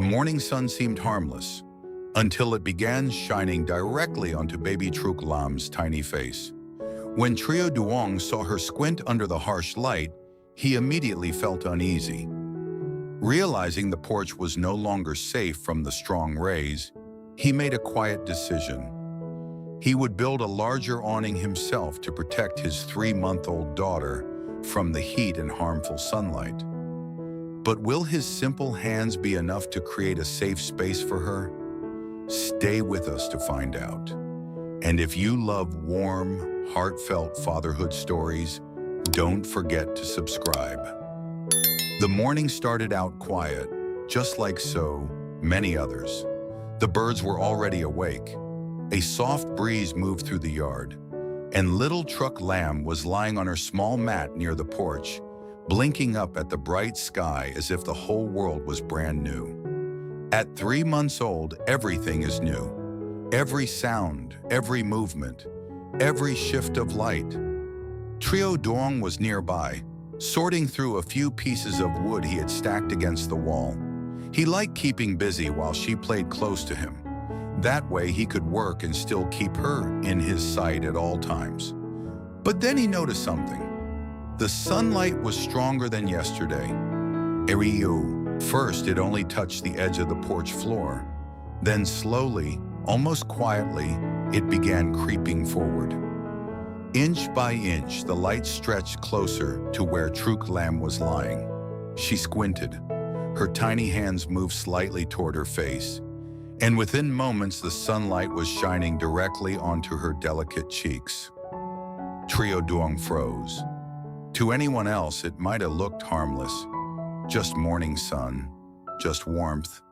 The morning sun seemed harmless, until it began shining directly onto baby Truc Lam's tiny face. When Trieu Duong saw her squint under the harsh light, he immediately felt uneasy. Realizing the porch was no longer safe from the strong rays, he made a quiet decision. He would build a larger awning himself to protect his 3-month-old daughter from the heat and harmful sunlight. But will his simple hands be enough to create a safe space for her? Stay with us to find out. And if you love warm, heartfelt fatherhood stories, don't forget to subscribe. The morning started out quiet, just like so many others. The birds were already awake. A soft breeze moved through the yard, and little Truc Lam was lying on her small mat near the porch, blinking up at the bright sky as if the whole world was brand new. At 3 months old, everything is new. Every sound, every movement, every shift of light. Trieu Duong was nearby, sorting through a few pieces of wood he had stacked against the wall. He liked keeping busy while she played close to him. That way he could work and still keep her in his sight at all times. But then he noticed something. The sunlight was stronger than yesterday. First, it only touched the edge of the porch floor. Then slowly, almost quietly, it began creeping forward. Inch by inch, the light stretched closer to where Truc Lam was lying. She squinted. Her tiny hands moved slightly toward her face, and within moments the sunlight was shining directly onto her delicate cheeks. Trieu Duong froze. To anyone else, it might have looked harmless. Just morning sun, just warmth.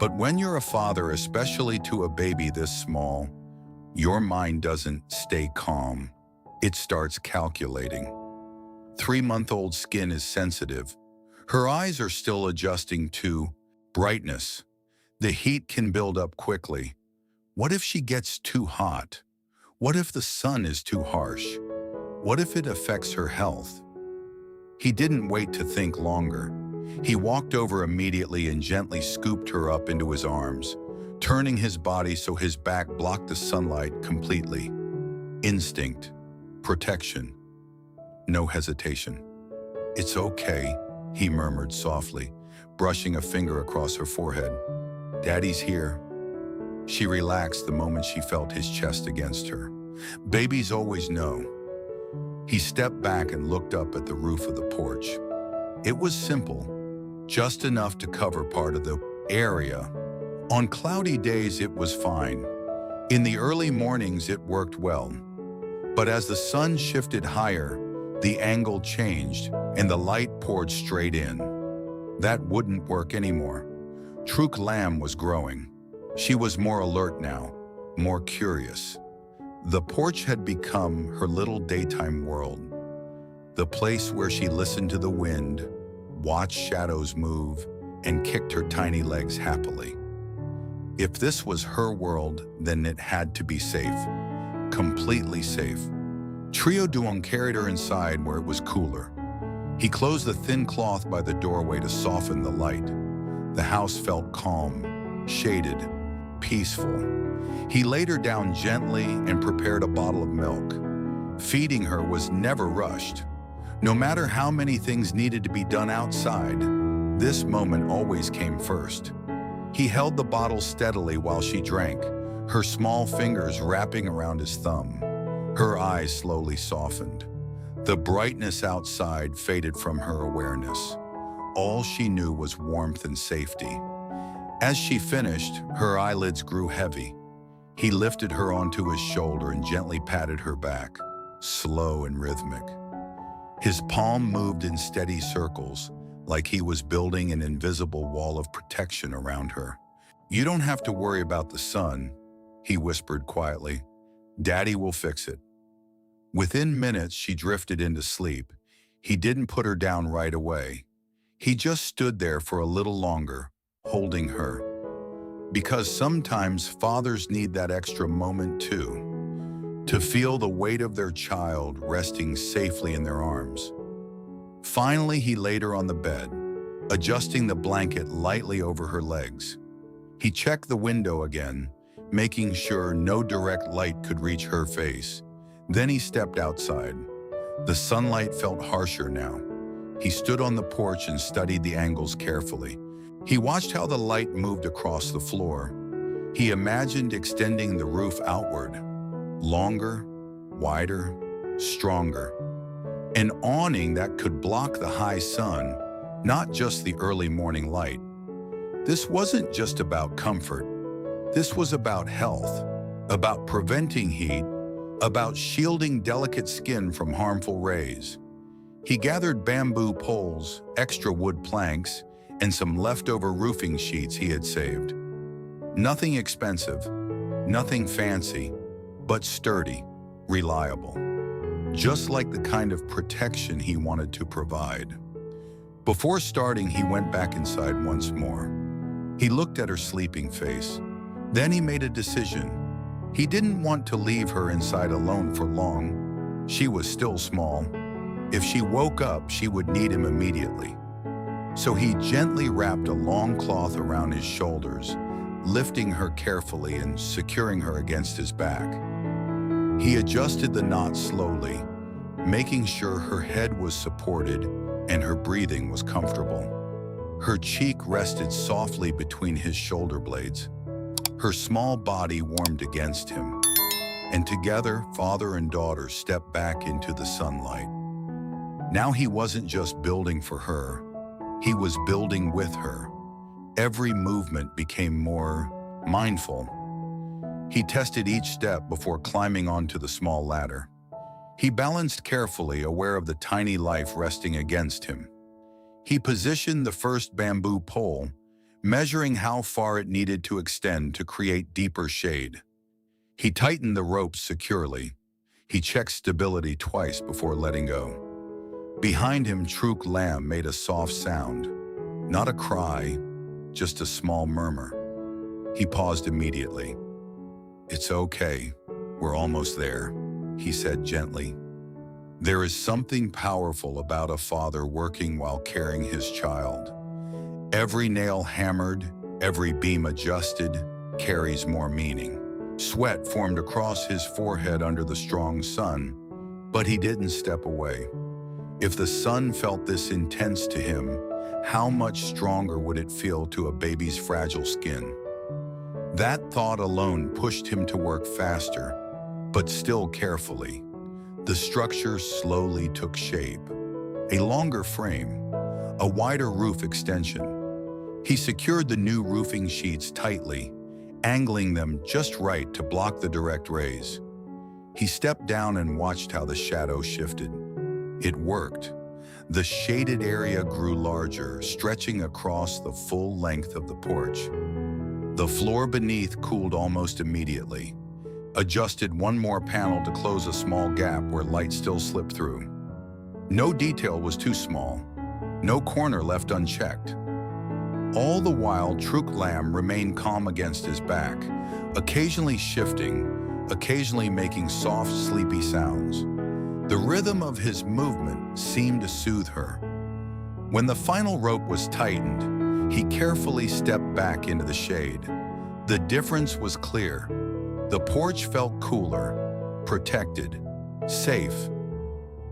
But when you're a father, especially to a baby this small, your mind doesn't stay calm. It starts calculating. 3-month-old skin is sensitive. Her eyes are still adjusting to brightness. The heat can build up quickly. What if she gets too hot? What if the sun is too harsh? What if it affects her health? He didn't wait to think longer. He walked over immediately and gently scooped her up into his arms, turning his body so his back blocked the sunlight completely. Instinct, protection, no hesitation. "It's okay," he murmured softly, brushing a finger across her forehead. "Daddy's here." She relaxed the moment she felt his chest against her. Babies always know. He stepped back and looked up at the roof of the porch. It was simple, just enough to cover part of the area. On cloudy days, it was fine. In the early mornings, it worked well. But as the sun shifted higher, the angle changed and the light poured straight in. That wouldn't work anymore. Truc Lam was growing. She was more alert now, more curious. The porch had become her little daytime world, the place where she listened to the wind, watched shadows move, and kicked her tiny legs happily. If this was her world, then it had to be safe, completely safe. Trieu Duong carried her inside where it was cooler. He closed the thin cloth by the doorway to soften the light. The house felt calm, shaded, peaceful. He laid her down gently and prepared a bottle of milk. Feeding her was never rushed. No matter how many things needed to be done outside, this moment always came first. He held the bottle steadily while she drank, her small fingers wrapping around his thumb. Her eyes slowly softened. The brightness outside faded from her awareness. All she knew was warmth and safety. As she finished, her eyelids grew heavy. He lifted her onto his shoulder and gently patted her back, slow and rhythmic. His palm moved in steady circles, like he was building an invisible wall of protection around her. "You don't have to worry about the sun," he whispered quietly. "Daddy will fix it." Within minutes, she drifted into sleep. He didn't put her down right away. He just stood there for a little longer, holding her. Because sometimes fathers need that extra moment too, to feel the weight of their child resting safely in their arms. Finally, he laid her on the bed, adjusting the blanket lightly over her legs. He checked the window again, making sure no direct light could reach her face. Then he stepped outside. The sunlight felt harsher now. He stood on the porch and studied the angles carefully. He watched how the light moved across the floor. He imagined extending the roof outward, longer, wider, stronger. An awning that could block the high sun, not just the early morning light. This wasn't just about comfort. This was about health, about preventing heat, about shielding delicate skin from harmful rays. He gathered bamboo poles, extra wood planks, and some leftover roofing sheets he had saved. Nothing expensive, nothing fancy, but sturdy, reliable. Just like the kind of protection he wanted to provide. Before starting, he went back inside once more. He looked at her sleeping face. Then he made a decision. He didn't want to leave her inside alone for long. She was still small. If she woke up, she would need him immediately. So he gently wrapped a long cloth around his shoulders, lifting her carefully and securing her against his back. He adjusted the knot slowly, making sure her head was supported and her breathing was comfortable. Her cheek rested softly between his shoulder blades. Her small body warmed against him, and together, father and daughter stepped back into the sunlight. Now he wasn't just building for her, he was building with her. Every movement became more mindful. He tested each step before climbing onto the small ladder. He balanced carefully, aware of the tiny life resting against him. He positioned the first bamboo pole, measuring how far it needed to extend to create deeper shade. He tightened the ropes securely. He checked stability twice before letting go. Behind him, Truc Lam made a soft sound. Not a cry, just a small murmur. He paused immediately. "It's okay, we're almost there," he said gently. There is something powerful about a father working while carrying his child. Every nail hammered, every beam adjusted, carries more meaning. Sweat formed across his forehead under the strong sun, but he didn't step away. If the sun felt this intense to him, how much stronger would it feel to a baby's fragile skin? That thought alone pushed him to work faster, but still carefully. The structure slowly took shape. A longer frame, a wider roof extension. He secured the new roofing sheets tightly, angling them just right to block the direct rays. He stepped down and watched how the shadow shifted. It worked. The shaded area grew larger, stretching across the full length of the porch. The floor beneath cooled almost immediately. Adjusted one more panel to close a small gap where light still slipped through. No detail was too small, no corner left unchecked. All the while, Truc Lam remained calm against his back, occasionally shifting, occasionally making soft, sleepy sounds. The rhythm of his movement seemed to soothe her. When the final rope was tightened, he carefully stepped back into the shade. The difference was clear. The porch felt cooler, protected, safe.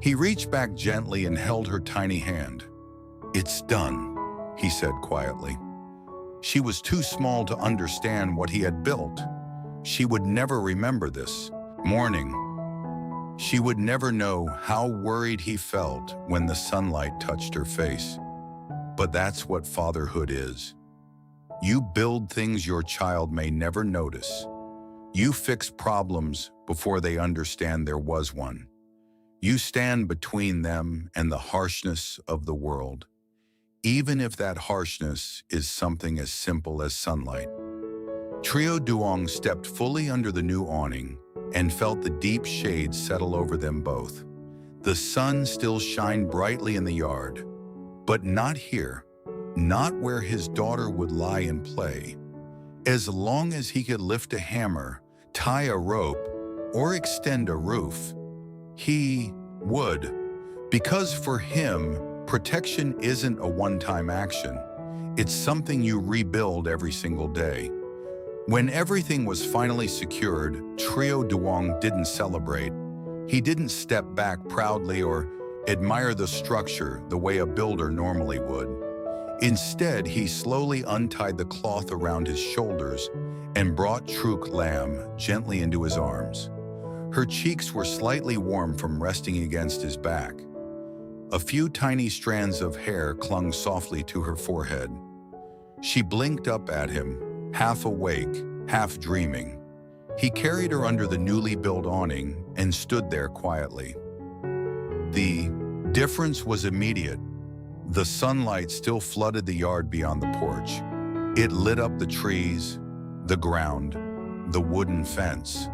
He reached back gently and held her tiny hand. "It's done," he said quietly. She was too small to understand what he had built. She would never remember this morning. She would never know how worried he felt when the sunlight touched her face. But that's what fatherhood is. You build things your child may never notice. You fix problems before they understand there was one. You stand between them and the harshness of the world, even if that harshness is something as simple as sunlight. Trieu Duong stepped fully under the new awning and felt the deep shade settle over them both. The sun still shined brightly in the yard, but not here, not where his daughter would lie and play. As long as he could lift a hammer, tie a rope, or extend a roof, he would. Because for him, Protection isn't a one-time action. It's something you rebuild every single day. When everything was finally secured, Trieu Duong didn't celebrate. He didn't step back proudly or admire the structure the way a builder normally would. Instead, he slowly untied the cloth around his shoulders and brought Truc Lam gently into his arms. Her cheeks were slightly warm from resting against his back. A few tiny strands of hair clung softly to her forehead. She blinked up at him, half awake, half dreaming. He carried her under the newly built awning and stood there quietly. The difference was immediate. The sunlight still flooded the yard beyond the porch. It lit up the trees, the ground, the wooden fence.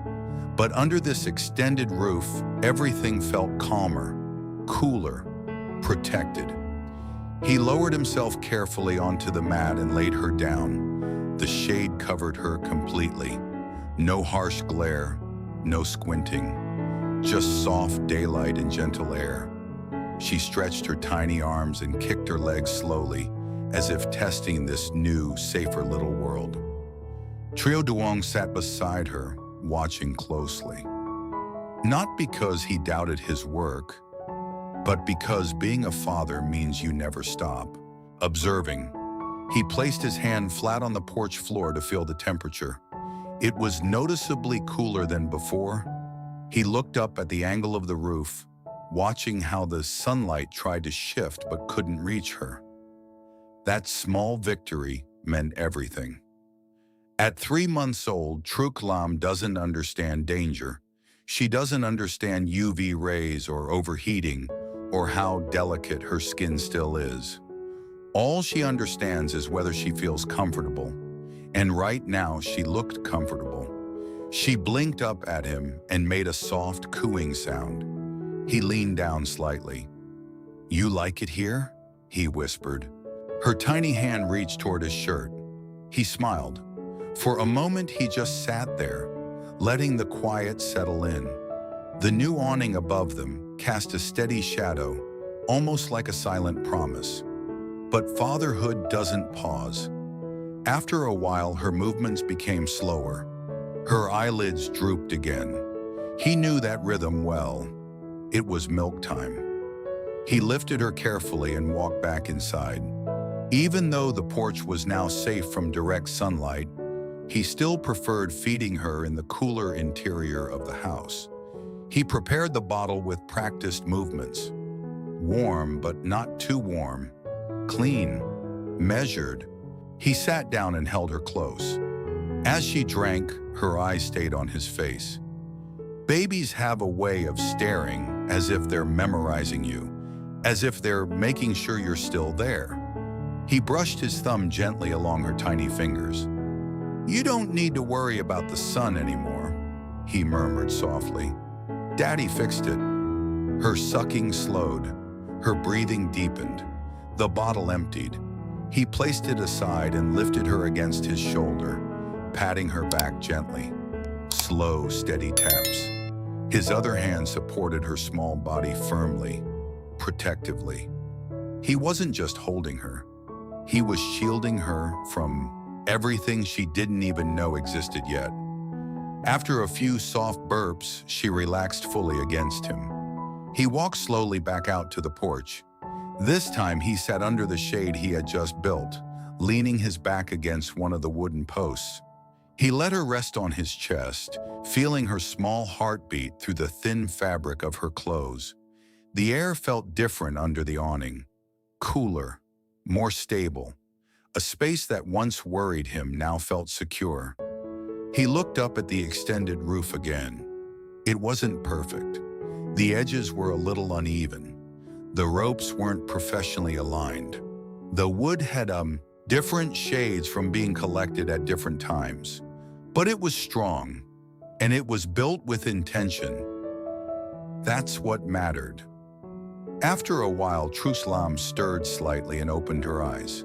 But under this extended roof, everything felt calmer, cooler, protected. He lowered himself carefully onto the mat and laid her down. The shade covered her completely. No harsh glare, no squinting, just soft daylight and gentle air. She stretched her tiny arms and kicked her legs slowly, as if testing this new, safer little world. Trieu Duong sat beside her, watching closely. Not because he doubted his work, but because being a father means you never stop. Observing, he placed his hand flat on the porch floor to feel the temperature. It was noticeably cooler than before. He looked up at the angle of the roof, watching how the sunlight tried to shift but couldn't reach her. That small victory meant everything. At 3 months old, Truc Lam doesn't understand danger. She doesn't understand UV rays or overheating or how delicate her skin still is. All she understands is whether she feels comfortable. And right now, she looked comfortable. She blinked up at him and made a soft cooing sound. He leaned down slightly. "You like it here?" he whispered. Her tiny hand reached toward his shirt. He smiled. For a moment, he just sat there, letting the quiet settle in. The new awning above them cast a steady shadow, almost like a silent promise. But fatherhood doesn't pause. After a while, her movements became slower. Her eyelids drooped again. He knew that rhythm well. It was milk time. He lifted her carefully and walked back inside. Even though the porch was now safe from direct sunlight, he still preferred feeding her in the cooler interior of the house. He prepared the bottle with practiced movements. Warm, but not too warm. Clean, measured. He sat down and held her close. As she drank, her eyes stayed on his face. Babies have a way of staring as if they're memorizing you, as if they're making sure you're still there. He brushed his thumb gently along her tiny fingers. "You don't need to worry about the sun anymore," he murmured softly. "Daddy fixed it." Her sucking slowed. Her breathing deepened. The bottle emptied. He placed it aside and lifted her against his shoulder, patting her back gently. Slow, steady taps. His other hand supported her small body firmly, protectively. He wasn't just holding her. He was shielding her from everything she didn't even know existed yet. After a few soft burps, she relaxed fully against him. He walked slowly back out to the porch. This time he sat under the shade he had just built, leaning his back against one of the wooden posts. He let her rest on his chest, feeling her small heartbeat through the thin fabric of her clothes. The air felt different under the awning. Cooler, more stable. A space that once worried him now felt secure. He looked up at the extended roof again. It wasn't perfect. The edges were a little uneven. The ropes weren't professionally aligned. The wood had different shades from being collected at different times. But it was strong, and it was built with intention. That's what mattered. After a while, Truc Lam stirred slightly and opened her eyes.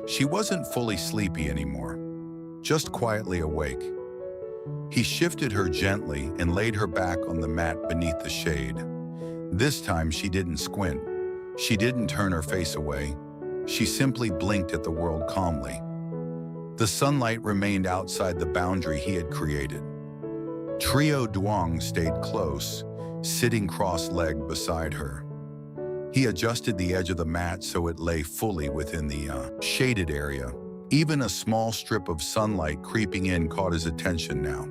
She wasn't fully sleepy anymore, just quietly awake. He shifted her gently and laid her back on the mat beneath the shade. This time she didn't squint. She didn't turn her face away. She simply blinked at the world calmly. The sunlight remained outside the boundary he had created. Trieu Duong stayed close, sitting cross-legged beside her. He adjusted the edge of the mat so it lay fully within the shaded area. Even a small strip of sunlight creeping in caught his attention now.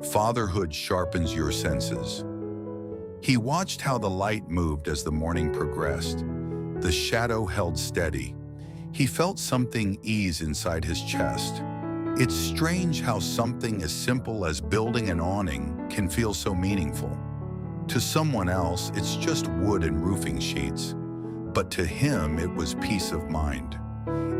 Fatherhood sharpens your senses. He watched how the light moved as the morning progressed. The shadow held steady. He felt something ease inside his chest. It's strange how something as simple as building an awning can feel so meaningful. To someone else, it's just wood and roofing sheets. But to him, it was peace of mind.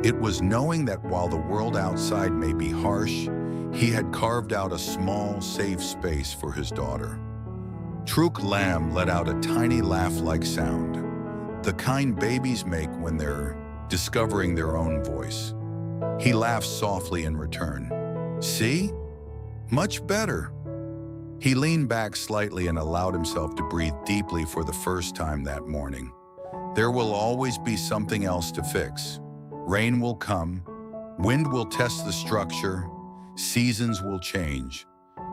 It was knowing that while the world outside may be harsh, he had carved out a small, safe space for his daughter. Truc Lam let out a tiny laugh-like sound, the kind babies make when they're discovering their own voice. He laughed softly in return. See? Much better. He leaned back slightly and allowed himself to breathe deeply for the first time that morning. There will always be something else to fix. Rain will come, wind will test the structure, seasons will change.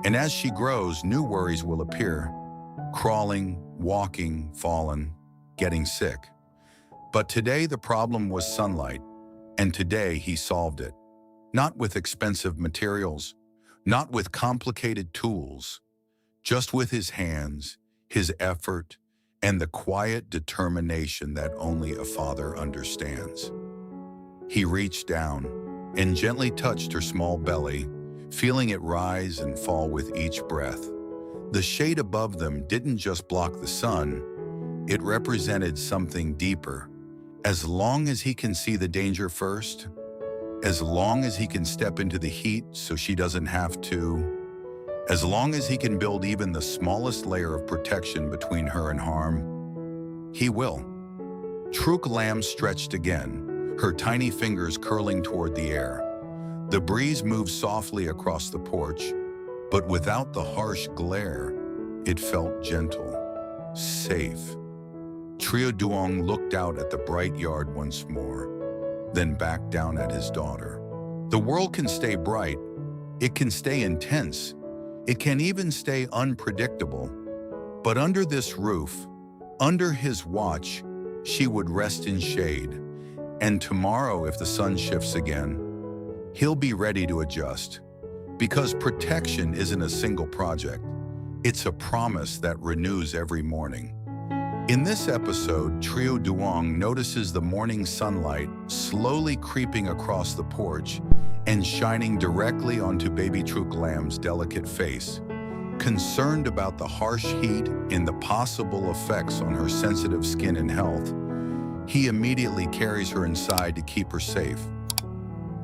And as she grows, new worries will appear. Crawling, walking, falling, getting sick. But today the problem was sunlight, and today he solved it. Not with expensive materials, not with complicated tools, just with his hands, his effort, and the quiet determination that only a father understands. He reached down and gently touched her small belly, feeling it rise and fall with each breath. The shade above them didn't just block the sun, it represented something deeper. As long as he can see the danger first, as long as he can step into the heat so she doesn't have to, as long as he can build even the smallest layer of protection between her and harm, he will. Truc Lam stretched again, her tiny fingers curling toward the air. The breeze moved softly across the porch, but without the harsh glare, it felt gentle, safe. Trieu Duong looked out at the bright yard once more, then back down at his daughter. The world can stay bright, it can stay intense, it can even stay unpredictable. But under this roof, under his watch, she would rest in shade. And tomorrow, if the sun shifts again, he'll be ready to adjust. Because protection isn't a single project, it's a promise that renews every morning. In this episode, Trieu Duong notices the morning sunlight slowly creeping across the porch and shining directly onto Baby Trúc Lam's delicate face. Concerned about the harsh heat and the possible effects on her sensitive skin and health, he immediately carries her inside to keep her safe.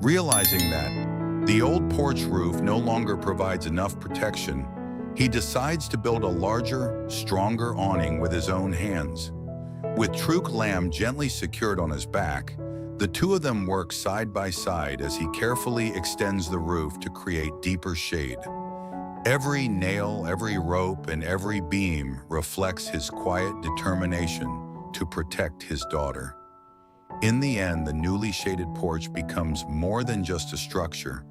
Realizing that the old porch roof no longer provides enough protection, he decides to build a larger, stronger awning with his own hands. With Truc Lam gently secured on his back, the two of them work side by side as he carefully extends the roof to create deeper shade. Every nail, every rope, and every beam reflects his quiet determination to protect his daughter. In the end, the newly shaded porch becomes more than just a structure.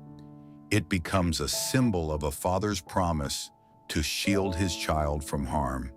It becomes a symbol of a father's promise to shield his child from harm.